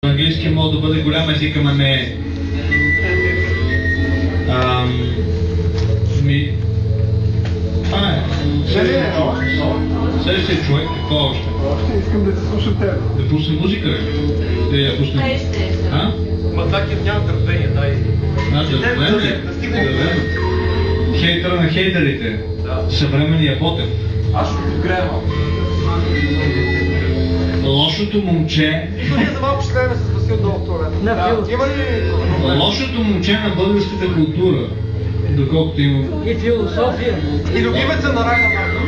Английски може да бъде голям език, ама не е. Следващия човек, какво още? Още искам да те слушам тебе. Да пусна музика, ли? Да я пусна. А? Мазакиев няма търпение, дай. Хейтъра на хейтерите. Да. Съвременния Ботев. Аз ще го подгрея малко. Лошото момче... Ние за малко ще гледаме с Васил долу в туалета. Има ли... Лошото момче на българската култура. Доколкото има... И философия. И любимеца на Райна Марков.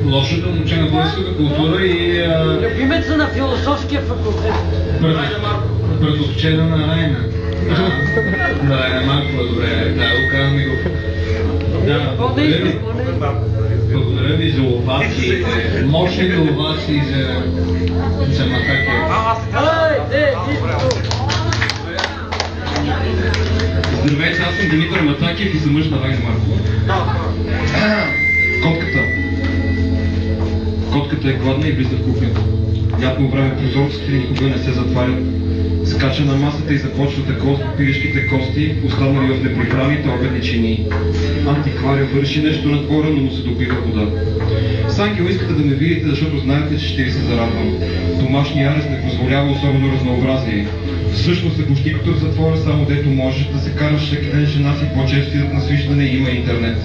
Лошото момче на българската култура и... Любимеца на философския факултет. Райна Марков. Братовчеда на Райна. На Райна Маркова, добре. Да, го казваме го. Да, благодаря ви за овациите. Мощните овации за Матакия. Здравейте, аз съм Димитър Матакиев и съм мъж на Райна Маркова. Котката. Котката е гладна и влиза в кухнята. Лятно време прозорците никога не се затварят. Скача на масата и започва да коства пилешките кости, останали в неприхраните обедни чинии. Антиквария върши нещо на двора, но му се допива вода. С Ангел искате да ме видите, защото знаете, че ще ви се зарадвам. Домашния арест не позволява особено разнообразие. Всъщност е почти като в затвора, само дето можеш да се караш всеки ден жена си по-често идат на свиждане и има интернет.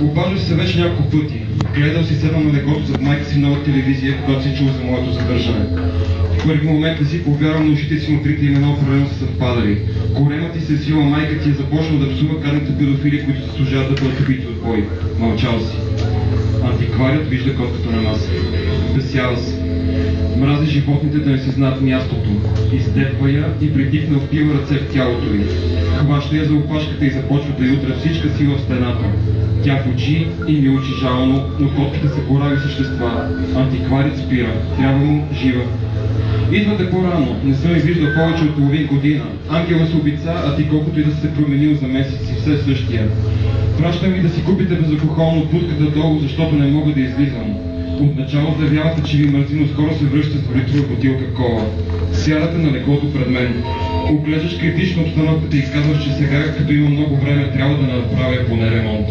Обаждам се вече няколко пъти. Гледал си седна на леглото зад майка си нова телевизия, когато си чул за моето задържане. В първи момент не си повярвам на ушите си, но трите имена определено са съвпадали. Коремът ти се сила, майка ти е започнал да псува карните педофили, които заслужават да бъдат убити от бой. Мълчал си. Антикварият вижда котката на нас. Бесява се. Мрази животните да не си знаят мястото. Изтепва я и притихна впива ръце в тялото й. Хваща я за опашката и започва да й удря всичка сила в стената. Тя в очи и ми учи жално, но котките са борави същества. Антикварият спира. Трябва му жива. Идвате по-рано. Не съм виждал повече от половин година. Ангела се обица, а ти колкото и да се променил за месеци, все същия. Пращам ви да си купите безалкохолно путката долу, защото не мога да излизам. Отначало заявявате, че ви мързи, но скоро се връщате с литрова бутилка кола. Сядате на леглото пред мен. Оглеждаш критично обстановката и казваш, че сега, като има много време, трябва да направя поне ремонт.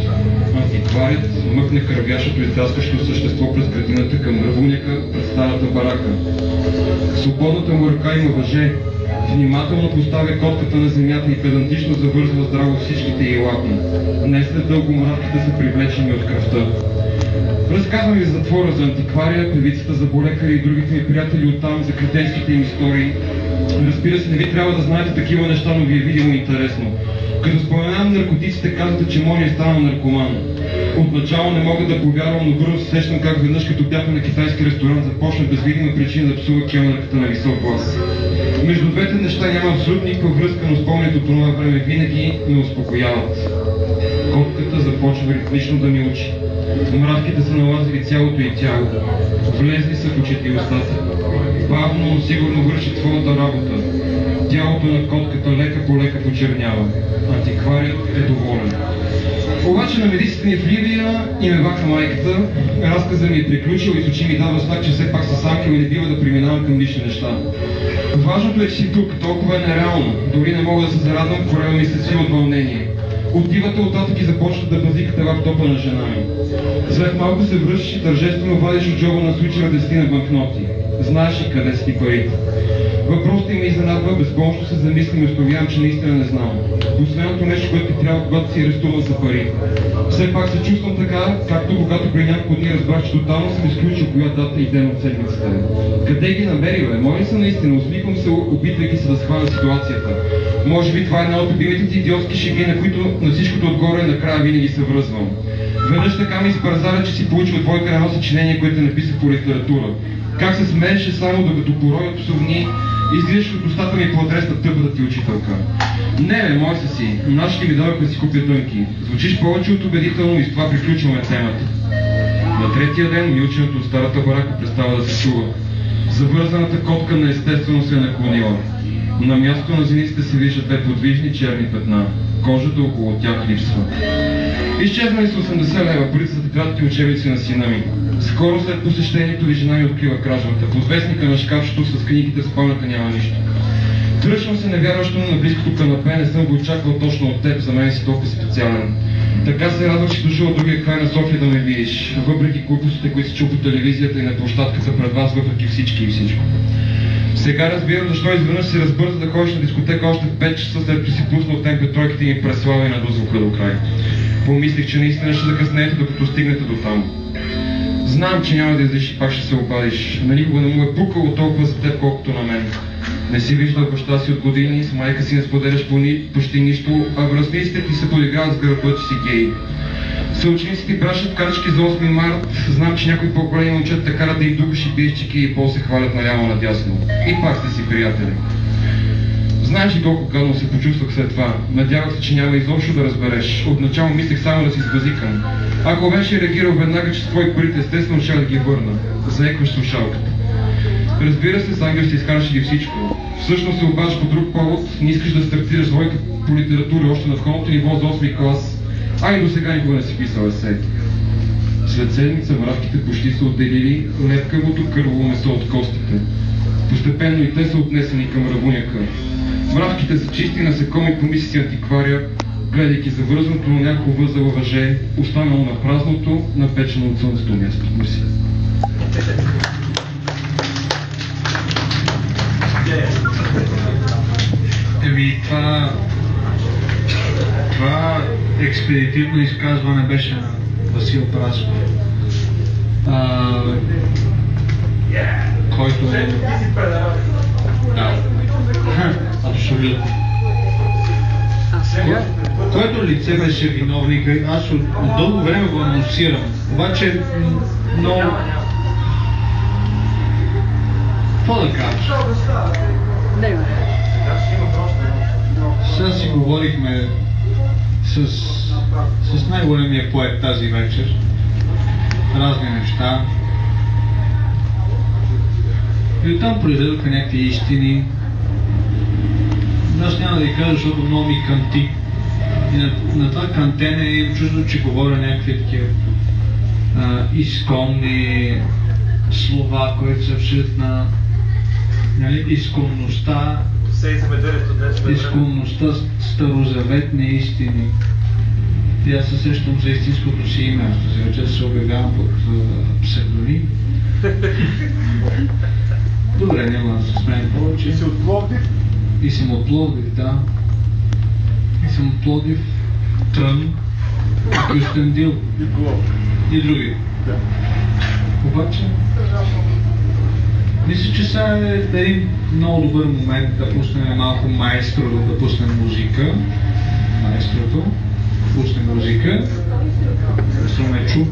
Антикварият мъкне кървящото и даскащо същество през градината към ръвуняка пред старата барака. В свободната му ръка има въже. Внимателно поставя котката на земята и педантично завързва здраво всичките й лапи. Не след дълго мравките са привлечени от кръвта. Разказвам ви затвора за антиквария, певицата за болекари и другите ми приятели оттам за кретенските им истории. Разбира се, не ви трябва да знаете такива неща, но ви е видимо интересно. Като споменавам наркотиците, казвате, че Мони е станал наркоман. Отначало не мога да повярвам, но бързо се сещам как веднъж като бяхме на китайски ресторант започна без видима причина да псува келнерката на висок глас. Между двете неща няма абсолютно никаква връзка, но спомнят от това време винаги ме успокояват. Котката започва ритмично да ми учи. Мравките са налазили цялото й тяло. Влезли са в очите и устата. Бавно, но сигурно вършат своята работа. Тялото на котката лека по лека почернява. Антикварият е доволен. Обаче на медиците ни в Ливия и ме вака майката, разказът ми е приключил и с очи ми дава знак, че все пак с Ангел и не бива да преминавам към лични неща. Важното е, че си тук, толкова е нереално. Дори не мога да се зарадвам, корема ми се свива от вълнение. Отивате оттатък и започвате да базикате лаптопа на жена ми. След малко се връщаш и тържествено вадиш от джоба на случая 10 банкноти. Знаеш ли къде са ти парите? Въпросът им ме изненадва, безпомощно се замислям и установявам, че наистина не знам. Последното нещо, което ти трябва, когато си арестуван за пари. Все пак се чувствам така, както когато при няколко дни разбрах, че тотално съм изключил коя дата и ден от седмицата. Къде ги намери, бе? Мои са наистина, усмихвам се, опитвайки се да схваля ситуацията. Може би това е една от любимите ти идиотски шеги, на които на всичкото отгоре накрая винаги се връзвам. Веднъж така ми изпързаля, че си получил двойка на едно съчинение, което написах по литература. Как се смееше само докато пороят псовни, излизаш от устата ми по адрес на тъпата ти учителка. Не бе, мой са си, нашите ми дойдоха да си купя дънки. Звучиш повече от убедително и с това приключваме темата. На третия ден милченето от старата барака престава да се чува. Завързаната котка неестествено се е наклонила. На мястото на зениците се виждат две подвижни черни петна. Кожата около тях липсва. Изчезнали са 80 лева, парите за тетрадите и учебници на сина ми. Скоро след посещението ви жена ми открива кражбата. Под вестника на шкафчето с книгите в спалнята няма нищо. Тръщвам се невярващо на близкото канапе, не съм го очаквал точно от теб, за мен си толкова специален. Така се радвам, че дошъл от другия край на София да ме видиш, въпреки глупостите, които си чул по телевизията и на площадката пред вас, въпреки всички и всичко. Сега разбирам защо изведнъж си разбърза да ходиш на дискотека още в 5 часа, след като си пуснал МП3-ките и преслава и надо звука до край. Помислих, че наистина ще закъснеете, докато стигнете до там. Знам, че няма да излиш и пак ще се обадиш, но никога не му е пукало толкова за теб, колкото на мен. Не си виждал баща си от години, с майка си не споделяш почти нищо, а връзниците ти се подиграват с гърба, че си гей. Съучениците пращат картички за 8 март, знам, че някои по-големи момчета те карат да им дупиш и биеш чеки и после хвалят наляво надясно. И пак сте си приятели. Знаеш ли колко гадно се почувствах след това? Надявах се, че няма изобщо да разбереш. Отначало мислех само да си сбазикам. Ако беше реагирал веднага, че с твои парите, естествено ще да ги върна. Заекваш слушалката. Разбира се, с Ангел ще изкараш ли всичко. Всъщност се обаждаш по друг повод, не искаш да стартираш двойка по литература още на входното ниво за 8 клас, а и до сега никога не си писал есе. След седмица мравките почти са отделили лепкавото кърваво месо от костите. Постепенно и те са отнесени към рабуняка. Мравките са чисти насекоми, помисли си антиквария, гледайки завързаното на някакво възела въже, останало на празното, напечено от слънцето място. Мерси. Това експедитивно изказване беше на Васил Прасков, който е... Да, абсолютно. Което лице беше виновник, аз от дълго време го анонсирам, обаче много... Какво да кажа? Сега си говорихме с най-големия поет тази вечер, разни неща. И оттам произведоха някакви истини. Аз няма да ви кажа, защото много ми канти. И на това кантене имам чувство, че говоря някакви такива изконни слова, които са абсолютно изконността, старозаветни истини. И аз се сещам за истинското си име, за вече се обявявам под псевдоним. Добре, няма да се смеем повече. И си от Пловдив? И съм от Пловдив, да. И съм от Пловдив, Трън, Кюстендил и други. Да. Обаче, мисля, че сега е един много добър момент да пуснем малко маестро, да пуснем музика. Маестрото, пуснем музика. Да съм ме чу.